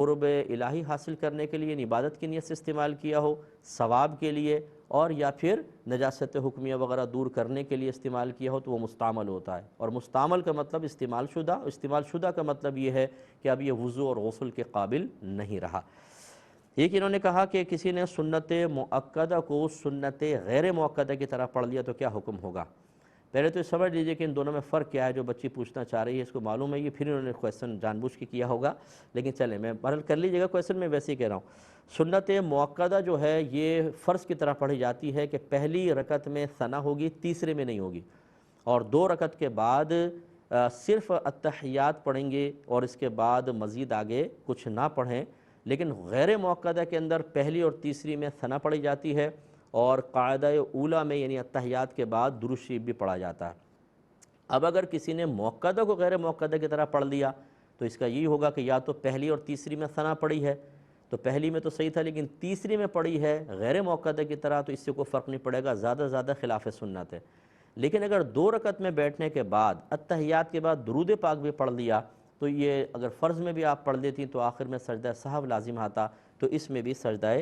قرب الہی حاصل کرنے کے لیے عبادت کی نیت سے استعمال کیا ہو، ثواب کے لیے، اور یا پھر نجاست حکمیہ وغیرہ دور کرنے کے لیے استعمال کیا ہو تو وہ مستعمل ہوتا ہے۔ اور مستعمل کا مطلب استعمال شدہ کا مطلب یہ ہے کہ اب یہ وضو اور غسل کے قابل نہیں رہا۔ ایک انہوں نے کہا کہ کسی نے سنت مؤکدہ کو سنت غیر مؤکدہ کی طرح پڑھ لیا تو کیا حکم ہوگا؟ پہلے تو یہ سمجھ لیجئے کہ ان دونوں میں فرق کیا ہے، جو بچی پوچھنا چاہ رہی ہے اس کو معلوم ہے یہ، پھر انہوں نے کویسچن جان بوجھ کے کیا ہوگا، لیکن چلیں میں بہرحال کر لیجئے گا کویسچن، میں ویسے ہی کہہ رہا ہوں۔ سنت مؤکدہ جو ہے یہ فرض کی طرح پڑھی جاتی ہے کہ پہلی رکعت میں ثنا ہوگی، تیسرے میں نہیں ہوگی، اور 2 رکعت کے بعد صرف التحیات پڑھیں گے اور اس کے بعد مزید آگے کچھ نہ پڑھیں۔ لیکن غیر مؤکدہ کے اندر پہلی اور تیسری میں ثنا پڑھی جاتی ہے، اور قاعدہ اولیٰ میں یعنی التحیات کے بعد درود شریف بھی پڑھا جاتا ہے۔ اب اگر کسی نے مؤکدہ کو غیر مؤکدہ کی طرح پڑھ لیا تو اس کا یہی ہوگا کہ یا تو پہلی اور تیسری میں ثنا پڑھی ہے تو پہلی میں تو صحیح تھا، لیکن تیسری میں پڑھی ہے غیر مؤکدہ کی طرح تو اس سے کوئی فرق نہیں پڑے گا، زیادہ زیادہ خلاف سنت ہے۔ لیکن اگر 2 رکعت میں بیٹھنے کے بعد التحیات کے بعد درود پاک بھی پڑھ لیا تو یہ اگر فرض میں بھی آپ پڑھ لیتی تو آخر میں سجدہ سہو لازم آتا، تو اس میں بھی سجدہ